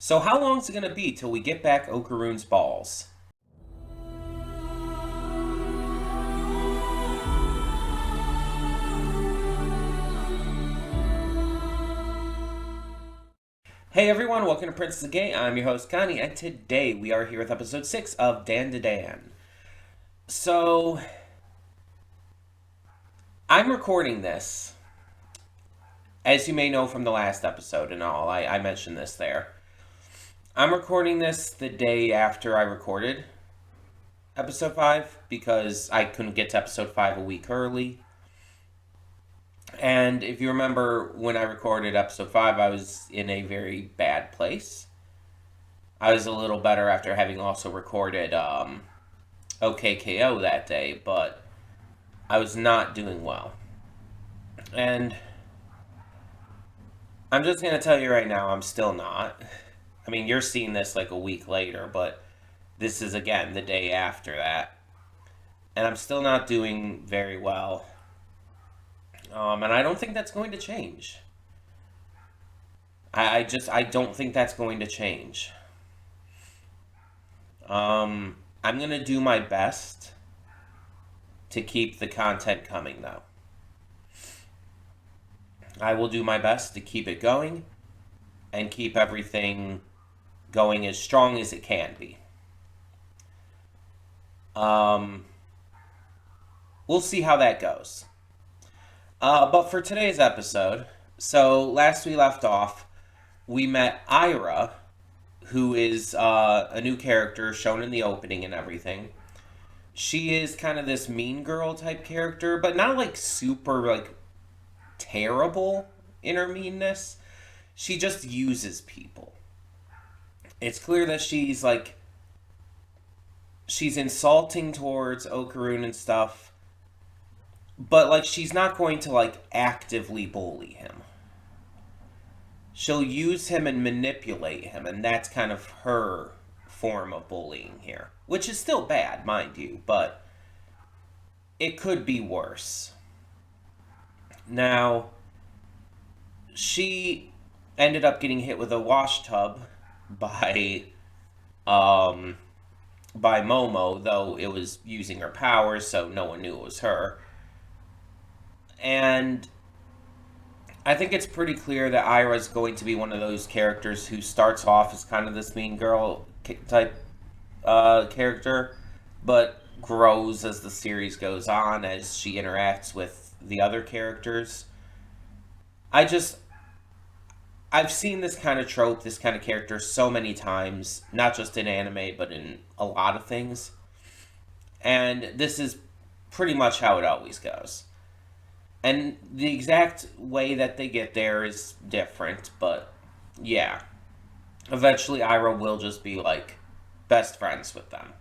So how long is it going to be till we get back Okaroon's balls? Hey everyone, welcome to Princess of Gay. I'm your host Connie, and today we are here with episode 6 of Dan to Dan. So, I'm recording this, as you may know from the last episode and all, I mentioned this there. I'm recording this the day after I recorded episode 5, because I couldn't get to episode 5 a week early. And if you remember, when I recorded episode 5, I was in a very bad place. I was a little better after having also recorded OKKO that day, but I was not doing well. And I'm just going to tell you right now, I'm still not. I mean, you're seeing this like a week later, but this is, again, the day after that. And I'm still not doing very well. And I don't think that's going to change. I don't think that's going to change. I'm going to do my best to keep the content coming, though. I will do my best to keep it going and keep everything going as strong as it can be. We'll see how that goes. But for today's episode, so last we left off, we met Ira, who is a new character shown in the opening and everything. She is kind of this mean girl type character, but not like super like terrible in her meanness. She just uses people. It's clear that she's insulting towards Okaroon and stuff, but like she's not going to like actively bully him. She'll use him and manipulate him, and that's kind of her form of bullying here, which is still bad, mind you, but it could be worse. Now, she ended up getting hit with a wash tub by Momo, though it was using her powers, so no one knew it was her. And I think it's pretty clear that Ira's going to be one of those characters who starts off as kind of this mean girl type character, but grows as the series goes on, as she interacts with the other characters. I've seen this kind of trope, this kind of character so many times, not just in anime, but in a lot of things. And this is pretty much how it always goes. And the exact way that they get there is different, but yeah. Eventually, Ira will just be, like, best friends with them.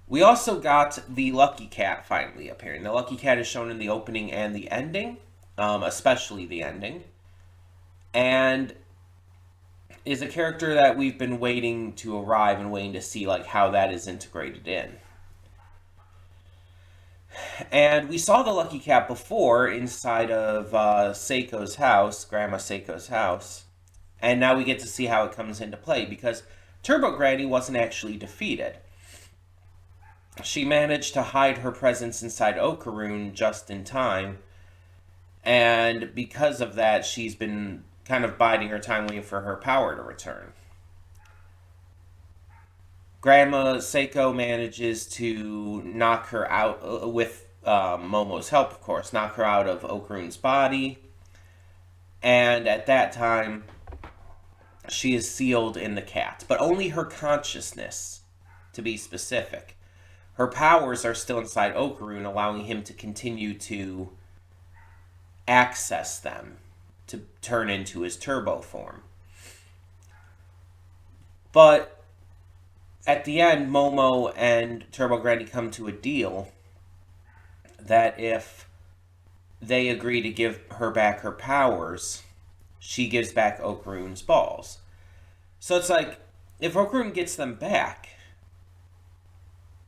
We also got the Lucky Cat finally appearing. The Lucky Cat is shown in the opening and the ending, especially the ending. And is a character that we've been waiting to arrive and waiting to see, like, how that is integrated in. And we saw the Lucky Cat before inside of Seiko's house, Grandma Seiko's house. And now we get to see how it comes into play, because Turbo Granny wasn't actually defeated. She managed to hide her presence inside Okaroon just in time. And because of that, she's been kind of biding her time waiting for her power to return. Grandma Seiko manages to knock her out, with Momo's help, of course, knock her out of Okaroon's body. And at that time, she is sealed in the cat. But only her consciousness, to be specific. Her powers are still inside Okaroon, allowing him to continue to access them, to turn into his turbo form. But at the end, Momo and Turbo Granny come to a deal that if they agree to give her back her powers, she gives back Okaroon's balls. So it's like, if Okaroon gets them back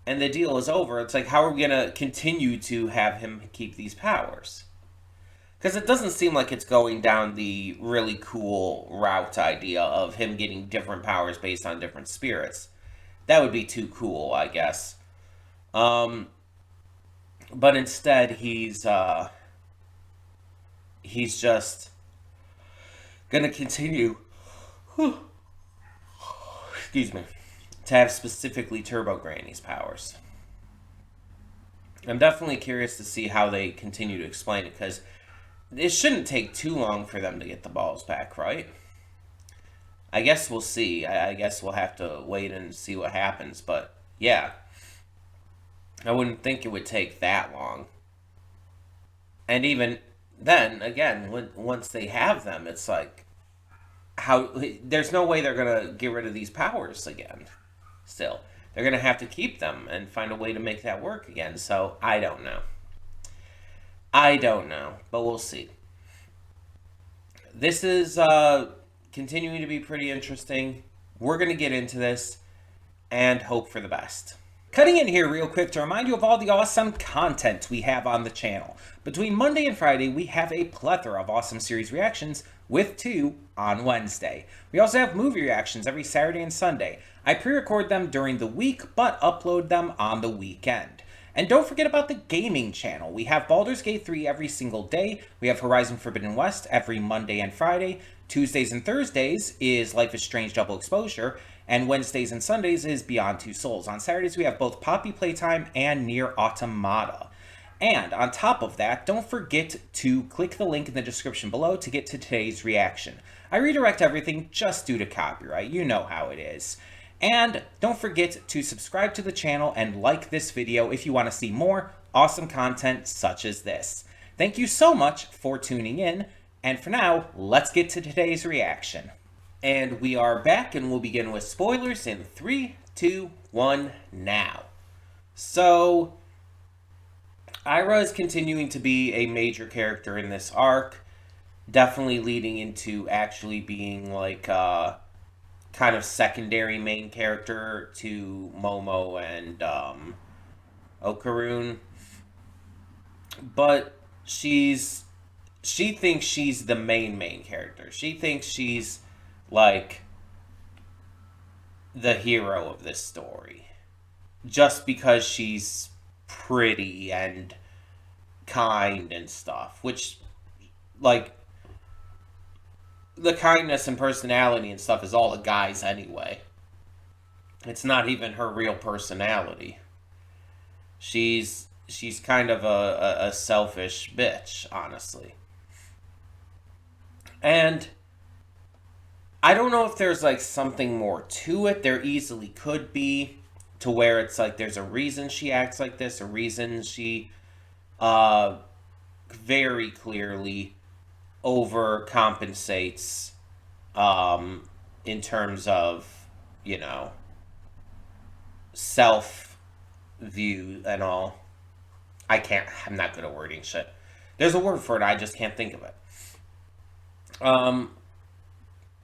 and the deal is over, it's like, how are we going to continue to have him keep these powers? Because it doesn't seem like it's going down the really cool route idea of him getting different powers based on different spirits. That would be too cool, I guess. Um, but instead, he's just gonna continue, excuse me, to have specifically Turbo Granny's powers. I'm definitely curious to see how they continue to explain it, because it shouldn't take too long for them to get the balls back, right? I guess we'll see. I guess we'll have to wait and see what happens. But yeah, I wouldn't think it would take that long. And even then, again, once they have them, it's like how there's no way they're gonna get rid of these powers again. Still, they're gonna have to keep them and find a way to make that work again. So I don't know. I don't know, but we'll see. This is continuing to be pretty interesting. We're going to get into this and hope for the best. Cutting in here real quick to remind you of all the awesome content we have on the channel. Between Monday and Friday, we have a plethora of awesome series reactions, with 2 on Wednesday. We also have movie reactions every Saturday and Sunday. I pre-record them during the week, but upload them on the weekend. And don't forget about the gaming channel. We have Baldur's Gate 3 every single day. We have Horizon Forbidden West every Monday and Friday. Tuesdays and Thursdays is Life is Strange Double Exposure. And Wednesdays and Sundays is Beyond Two Souls. On Saturdays, we have both Poppy Playtime and Nier Automata. And on top of that, don't forget to click the link in the description below to get to today's reaction. I redirect everything just due to copyright. You know how it is. And don't forget to subscribe to the channel and like this video if you want to see more awesome content such as this. Thank you so much for tuning in. And for now, let's get to today's reaction. And we are back, and we'll begin with spoilers in 3, 2, 1, now. So, Ira is continuing to be a major character in this arc, definitely leading into actually being like kind of secondary main character to Momo and Okarun. But she thinks she's the main character. She thinks she's like the hero of this story, just because she's pretty and kind and stuff, which, like, the kindness and personality and stuff is all the guys anyway. It's not even her real personality. She's kind of a selfish bitch, honestly. And I don't know if there's like something more to it. There easily could be, to where it's like there's a reason she acts like this, a reason she very clearly overcompensates in terms of, you know, self view and all. I'm not good at wording shit. There's a word for it, I just can't think of it.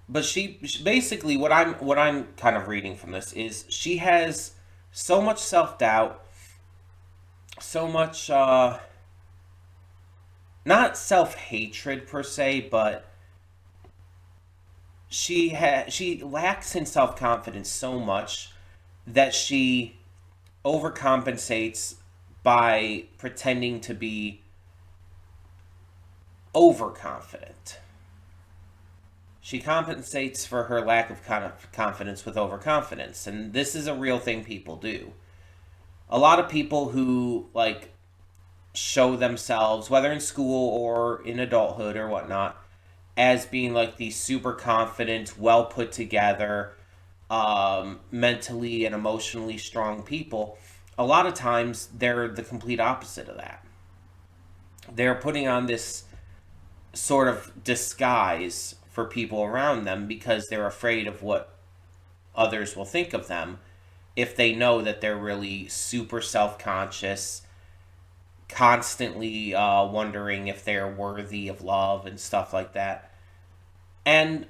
But she basically, what I'm kind of reading from this is she has so much self-doubt, so much not self-hatred per se, but she lacks in self-confidence so much that she overcompensates by pretending to be overconfident. She compensates for her lack of confidence with overconfidence, and this is a real thing people do. A lot of people who, like, show themselves, whether in school or in adulthood or whatnot, as being like these super confident, well put together, mentally and emotionally strong people, a lot of times they're the complete opposite of that. They're putting on this sort of disguise for people around them because they're afraid of what others will think of them if they know that they're really super self-conscious, constantly wondering if they're worthy of love and stuff like that. And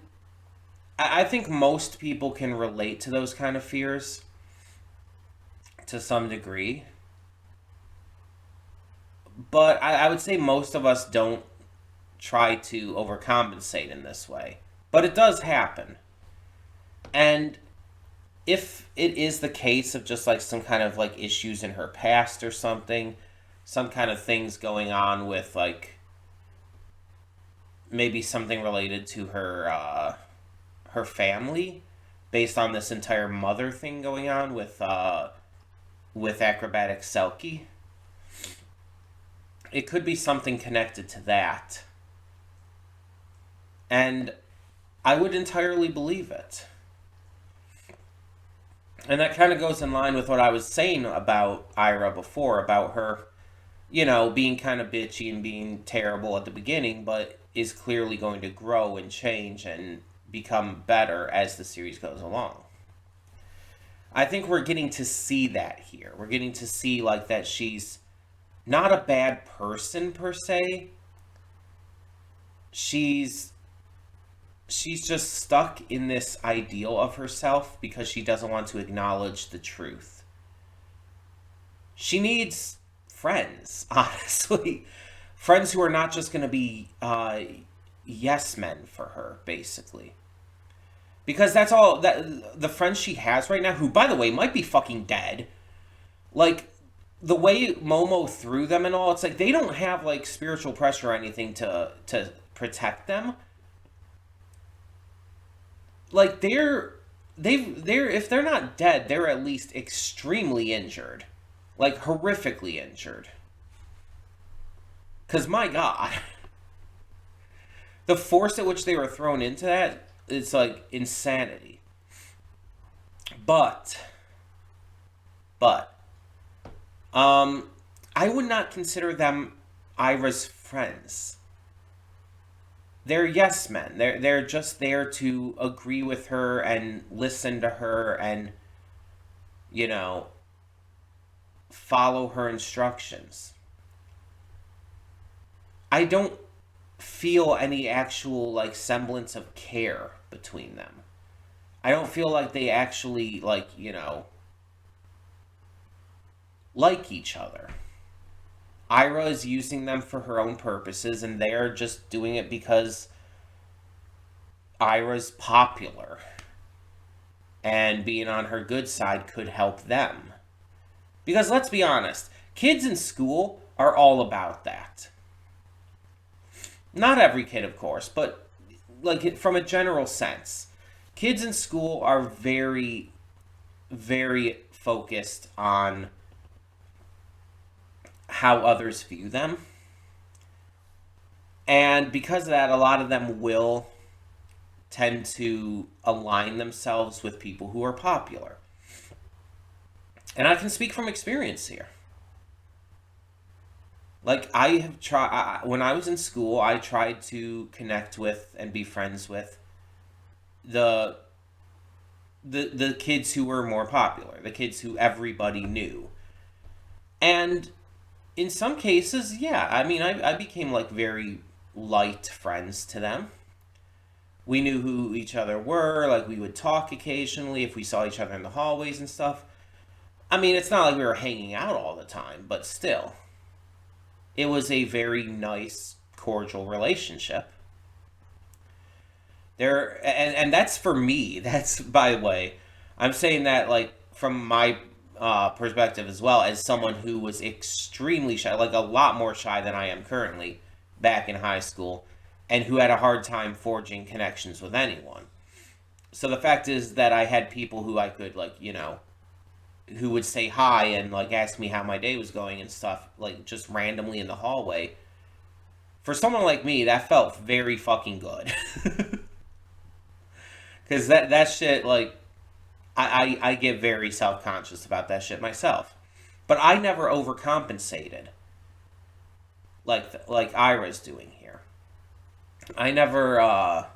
I think most people can relate to those kind of fears to some degree. But I would say most of us don't try to overcompensate in this way. But it does happen. And if it is the case of just like some kind of like issues in her past or something, some kind of things going on with like maybe something related to her family, based on this entire mother thing going on with acrobatic Selkie. It could be something connected to that. And I would entirely believe it. And that kind of goes in line with what I was saying about Ira before, about her, being kind of bitchy and being terrible at the beginning, but is clearly going to grow and change and become better as the series goes along. I think we're getting to see that here. We're getting to see like that she's not a bad person per se. She's just stuck in this ideal of herself because she doesn't want to acknowledge the truth. She needs friends, honestly. Friends who are not just going to be yes men for her, basically. Because that's all that the friends she has right now, who, by the way, might be fucking dead. Like, the way Momo threw them and all, it's like they don't have, like, spiritual pressure or anything to protect them. Like, they're if they're not dead, they're at least extremely injured. Like, horrifically injured. Because, my God. The force at which they were thrown into that, it's like insanity. But, I would not consider them Ira's friends. They're yes men. They're just there to agree with her and listen to her and, follow her instructions. I don't feel any actual, like, semblance of care between them. I don't feel like they actually, like each other. Ira is using them for her own purposes, and they're just doing it because Ira's popular. And being on her good side could help them. Because let's be honest, kids in school are all about that. Not every kid, of course, but like from a general sense. Kids in school are very, very focused on how others view them. And because of that, a lot of them will tend to align themselves with people who are popular. And I can speak from experience here. Like, I have tried, when I was in school, I tried to connect with and be friends with the kids who were more popular, the kids who everybody knew. And in some cases, yeah, I mean, I became, like, very light friends to them. We knew who each other were, like, we would talk occasionally if we saw each other in the hallways and stuff. I mean, it's not like we were hanging out all the time, but still. It was a very nice, cordial relationship. And that's for me. That's, by the way, I'm saying that, like, from my perspective as well, as someone who was extremely shy, like a lot more shy than I am currently back in high school, and who had a hard time forging connections with anyone. So the fact is that I had people who I could, like, who would say hi and, like, ask me how my day was going and stuff, like, just randomly in the hallway. For someone like me, that felt very fucking good. Because that shit, like, I get very self-conscious about that shit myself. But I never overcompensated like Ira's doing here. I never,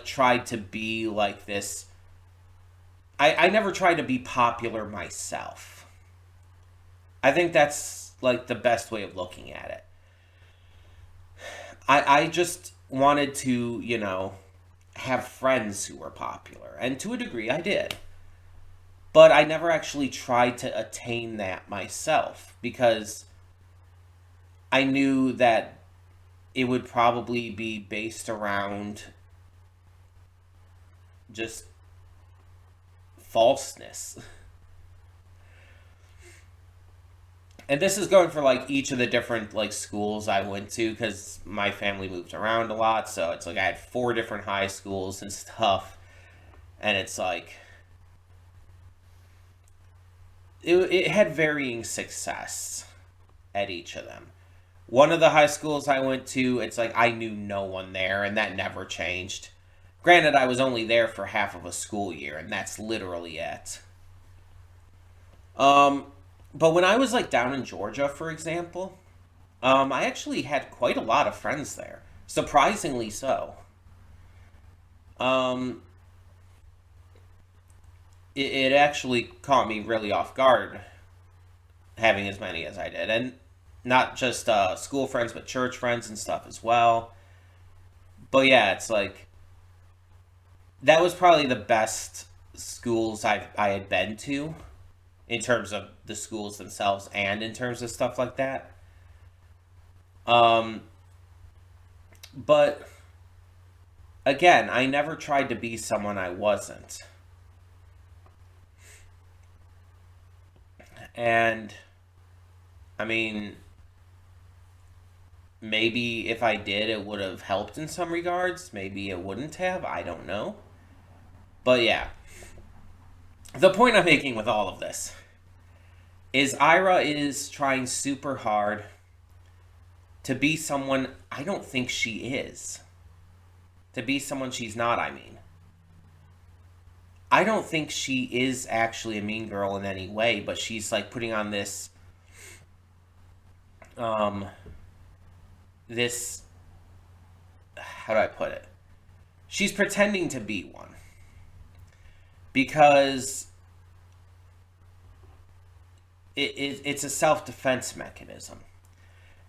tried to be like this. I never tried to be popular myself. I think that's, like, the best way of looking at it. I just wanted to, have friends who were popular. And to a degree, I did. But I never actually tried to attain that myself. Because I knew that it would probably be based around just falseness. And this is going for like each of the different like schools I went to, because my family moved around a lot, so it's like I had 4 different high schools and stuff, and it's like it had varying success at each of them. One of the high schools I went to, it's like I knew no one there, and that never changed. Granted, I was only there for half of a school year, and that's literally it. Um, but when I was like down in Georgia, for example, I actually had quite a lot of friends there. Surprisingly so. Um, it actually caught me really off guard having as many as I did. And not just school friends, but church friends and stuff as well. But yeah, it's like that was probably the best schools I had been to in terms of the schools themselves and in terms of stuff like that. Um, but again, I never tried to be someone I wasn't. And I mean, maybe if I did, it would have helped in some regards. Maybe it wouldn't have. I don't know. But yeah, the point I'm making with all of this is Ira is trying super hard to be someone I don't think she is. To be someone she's not, I mean. I don't think she is actually a mean girl in any way, but she's like putting on um this, how do I put it? She's pretending to be one because it's a self-defense mechanism.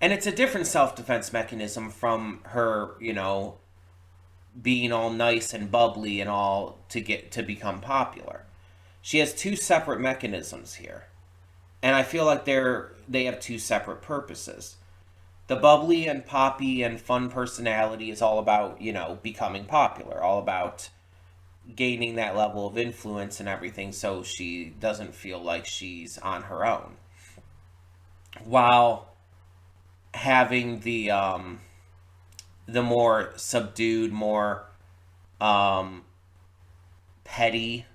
And it's a different self-defense mechanism from her, being all nice and bubbly and all to become popular. She has 2 separate mechanisms here. And I feel like they have 2 separate purposes. The bubbly and poppy and fun personality is all about, becoming popular, all about gaining that level of influence and everything so she doesn't feel like she's on her own. While having the more subdued, more petty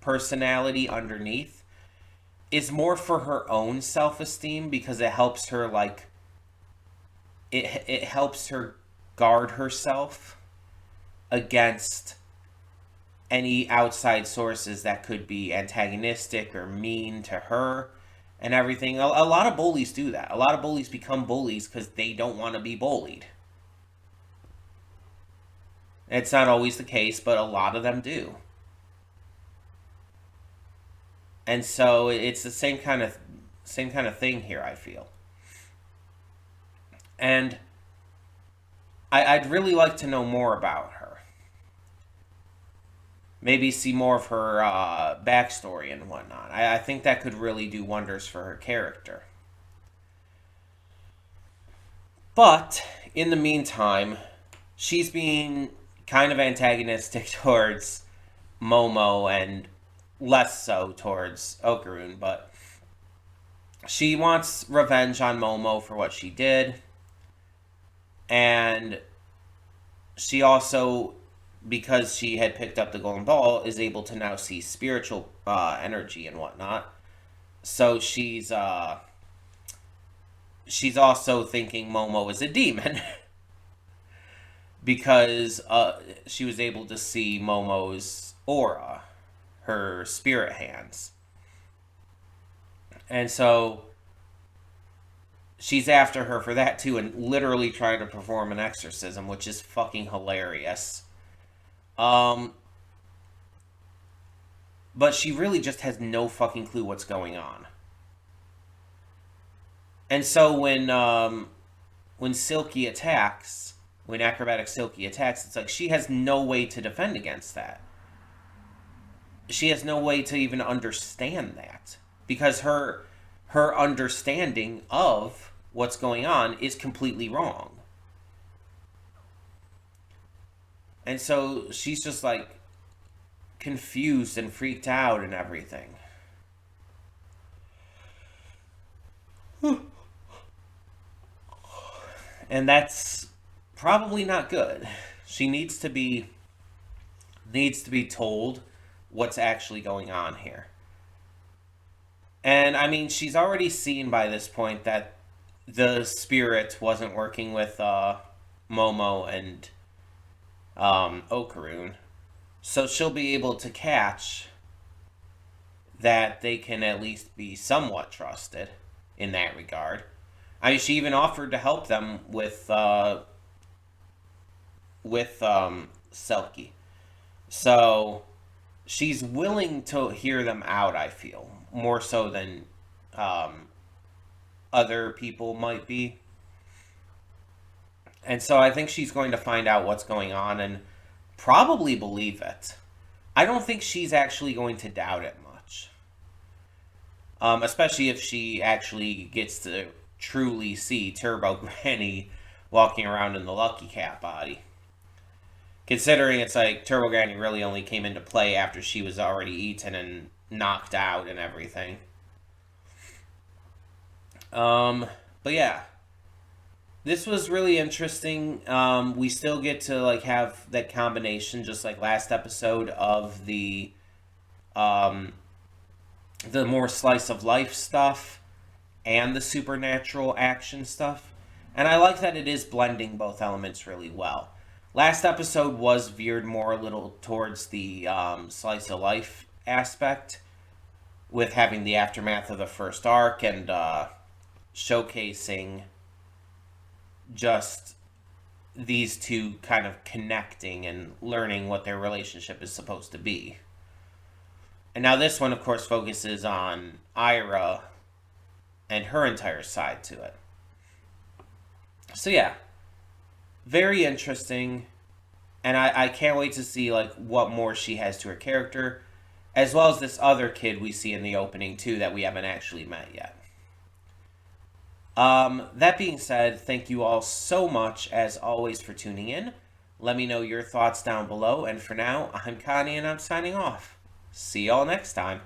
personality underneath is more for her own self-esteem, because it helps her it helps her guard herself against any outside sources that could be antagonistic or mean to her and everything. A lot of bullies do that. A lot of bullies become bullies because they don't want to be bullied. It's not always the case, but a lot of them do. And so it's the same kind of thing here, I feel. And I'd really like to know more about her. Maybe see more of her backstory and whatnot. I think that could really do wonders for her character. But in the meantime, she's being kind of antagonistic towards Momo and less so towards Okarun, but she wants revenge on Momo for what she did. And she also, because she had picked up the golden ball, is able to now see spiritual energy and whatnot. So she's also thinking Momo is a demon because she was able to see Momo's aura, her spirit hands. And so she's after her for that too, and literally trying to perform an exorcism, which is fucking hilarious. But she really just has no fucking clue what's going on. And so when Silky attacks, when acrobatic Silky attacks, it's like she has no way to defend against that. She has no way to even understand that, because her understanding of what's going on is completely wrong. And so she's just like confused and freaked out and everything. And that's probably not good. She needs to be told what's actually going on here. And I mean, she's already seen by this point that the spirit wasn't working with Momo and Okaroon. So she'll be able to catch that they can at least be somewhat trusted in that regard. I mean, she even offered to help them with Selkie. So she's willing to hear them out, I feel, more so than um, other people might be. And so I think she's going to find out what's going on and probably believe it. I don't think she's actually going to doubt it much. Especially if she actually gets to truly see Turbo Granny walking around in the Lucky Cat body. Considering it's like Turbo Granny really only came into play after she was already eaten and knocked out and everything. Um, but yeah, this was really interesting. We still get to like have that combination, just like last episode, of um, the more slice of life stuff and the supernatural action stuff. And I like that it is blending both elements really well. Last episode was veered more a little towards the slice of life aspect, with having the aftermath of the first arc and showcasing just these two kind of connecting and learning what their relationship is supposed to be. And now this one, of course, focuses on Ira and her entire side to it. So yeah, very interesting, and I can't wait to see like what more she has to her character, as well as this other kid we see in the opening too that we haven't actually met yet. That being said, thank you all so much as always for tuning in. Let me know your thoughts down below, and for now, I'm Connie and I'm signing off. See y'all next time.